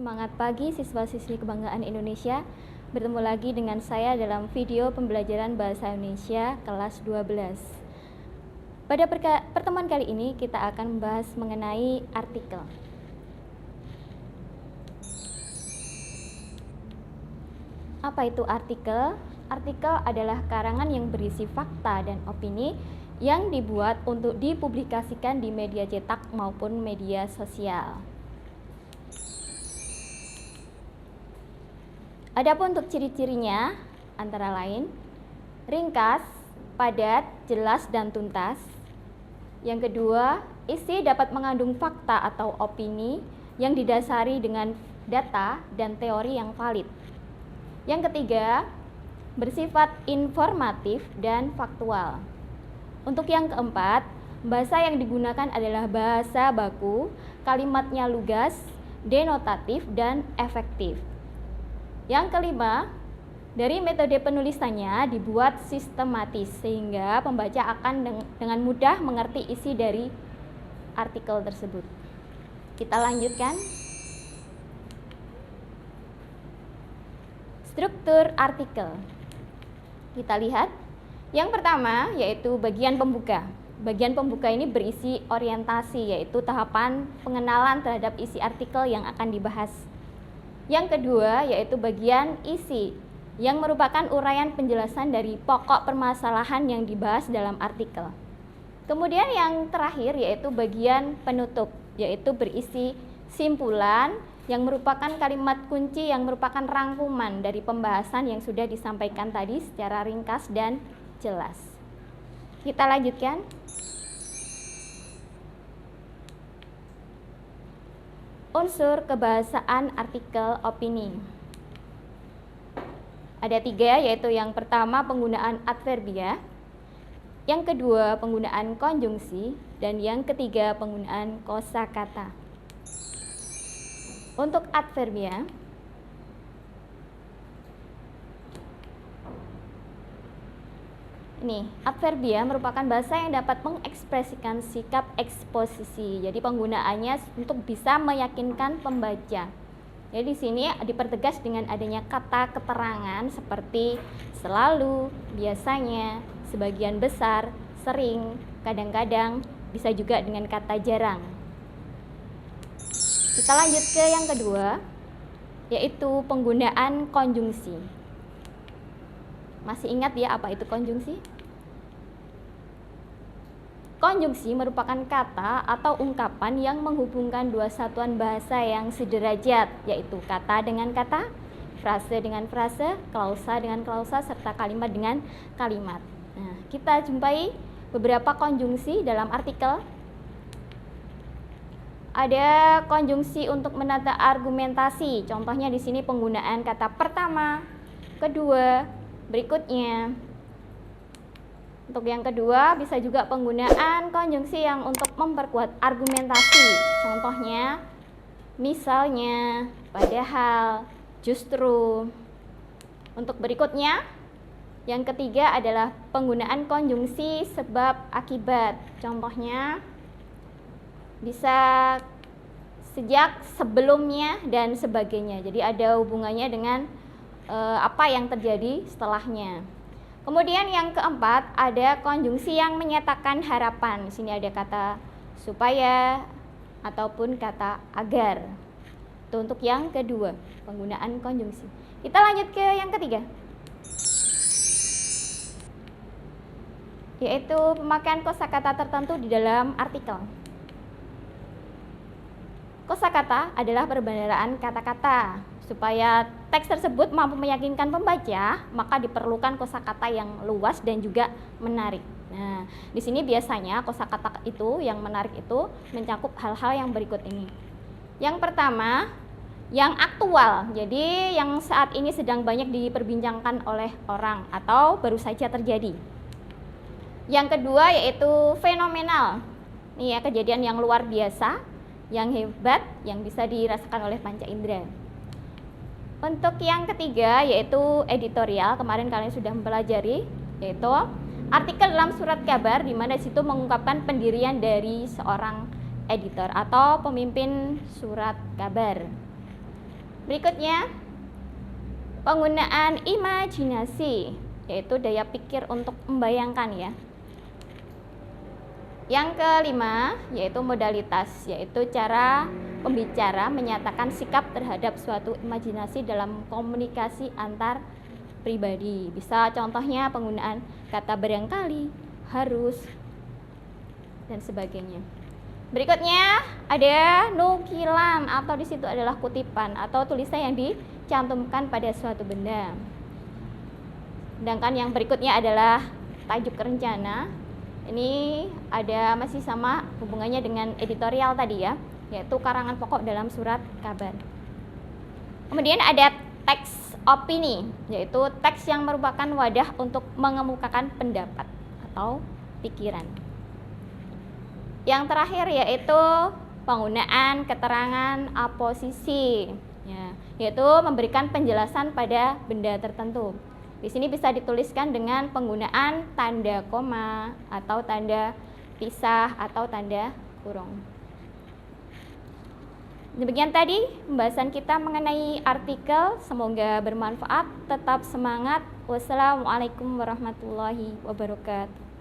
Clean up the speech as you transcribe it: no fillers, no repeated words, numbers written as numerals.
Semangat pagi siswa-siswi kebanggaan Indonesia. Bertemu lagi dengan saya dalam video pembelajaran Bahasa Indonesia kelas 12. Pada pertemuan kali ini kita akan membahas mengenai artikel. Apa itu artikel? Artikel adalah karangan yang berisi fakta dan opini yang dibuat untuk dipublikasikan di media cetak maupun media sosial. Adapun untuk ciri-cirinya antara lain ringkas, padat, jelas dan tuntas. Yang kedua, isi dapat mengandung fakta atau opini yang didasari dengan data dan teori yang valid. Yang ketiga, bersifat informatif dan faktual. Untuk yang keempat, bahasa yang digunakan adalah bahasa baku, kalimatnya lugas, denotatif dan efektif. Yang kelima, dari metode penulisannya dibuat sistematis sehingga pembaca akan dengan mudah mengerti isi dari artikel tersebut. Kita lanjutkan. Struktur artikel. Kita lihat. Yang pertama yaitu bagian pembuka. Bagian pembuka ini berisi orientasi, yaitu tahapan pengenalan terhadap isi artikel yang akan dibahas. Yang kedua yaitu bagian isi, yang merupakan uraian penjelasan dari pokok permasalahan yang dibahas dalam artikel. Kemudian yang terakhir yaitu bagian penutup, yaitu berisi simpulan yang merupakan kalimat kunci yang merupakan rangkuman dari pembahasan yang sudah disampaikan tadi secara ringkas dan jelas. Kita lanjutkan. Unsur kebahasaan artikel opini. Ada 3, yaitu yang pertama penggunaan adverbia, yang kedua penggunaan konjungsi, dan yang ketiga penggunaan kosakata. Untuk adverbia, ini adverbia merupakan bahasa yang dapat mengekspresikan sikap eksposisi. Jadi penggunaannya untuk bisa meyakinkan pembaca. Jadi di sini dipertegas dengan adanya kata keterangan seperti selalu, biasanya, sebagian besar, sering, kadang-kadang, bisa juga dengan kata jarang. Kita lanjut ke yang kedua, yaitu penggunaan konjungsi. Masih ingat ya apa itu konjungsi? Konjungsi merupakan kata atau ungkapan yang menghubungkan dua satuan bahasa yang sederajat, yaitu kata dengan kata, frase dengan frase, klausa dengan klausa, serta kalimat dengan kalimat. Nah, kita jumpai beberapa konjungsi dalam artikel. Ada konjungsi untuk menata argumentasi. Contohnya di sini penggunaan kata pertama, kedua, berikutnya. Untuk yang kedua bisa juga penggunaan konjungsi yang untuk memperkuat argumentasi. Contohnya misalnya, padahal, justru. Untuk berikutnya, yang ketiga adalah penggunaan konjungsi sebab akibat. Contohnya bisa sejak, sebelumnya, dan sebagainya. Jadi ada hubungannya dengan apa yang terjadi setelahnya. Kemudian yang keempat ada konjungsi yang menyatakan harapan. Di sini ada kata supaya ataupun kata agar. Itu untuk yang kedua, penggunaan konjungsi. Kita lanjut ke yang ketiga, yaitu pemakaian kosakata tertentu di dalam artikel. Kosakata adalah perbendaharaan kata-kata. Supaya teks tersebut mampu meyakinkan pembaca, maka diperlukan kosakata yang luas dan juga menarik. Nah, di sini biasanya kosakata itu yang menarik itu mencakup hal-hal yang berikut ini. Yang pertama, yang aktual. Jadi yang saat ini sedang banyak diperbincangkan oleh orang atau baru saja terjadi. Yang kedua yaitu fenomenal. Ini ya, kejadian yang luar biasa, yang hebat, yang bisa dirasakan oleh panca indera. Untuk yang ketiga yaitu editorial, kemarin kalian sudah mempelajari, yaitu artikel dalam surat kabar di mana situ mengungkapkan pendirian dari seorang editor atau pemimpin surat kabar. Berikutnya, penggunaan imajinasi, yaitu daya pikir untuk membayangkan ya. Yang kelima, yaitu modalitas, yaitu cara pembicara menyatakan sikap terhadap suatu imajinasi dalam komunikasi antar pribadi. Bisa contohnya penggunaan kata barangkali, harus, dan sebagainya. Berikutnya ada nukilan, atau di situ adalah kutipan atau tulisan yang dicantumkan pada suatu benda. Sedangkan yang berikutnya adalah tajuk rencana. Ini ada masih sama hubungannya dengan editorial tadi ya, yaitu karangan pokok dalam surat kabar. Kemudian ada teks opini, yaitu teks yang merupakan wadah untuk mengemukakan pendapat atau pikiran. Yang terakhir yaitu penggunaan keterangan aposisi, ya, yaitu memberikan penjelasan pada benda tertentu. Di sini bisa dituliskan dengan penggunaan tanda koma atau tanda pisah atau tanda kurung. Demikian tadi pembahasan kita mengenai artikel. Semoga bermanfaat. Tetap semangat. Wassalamualaikum warahmatullahi wabarakatuh.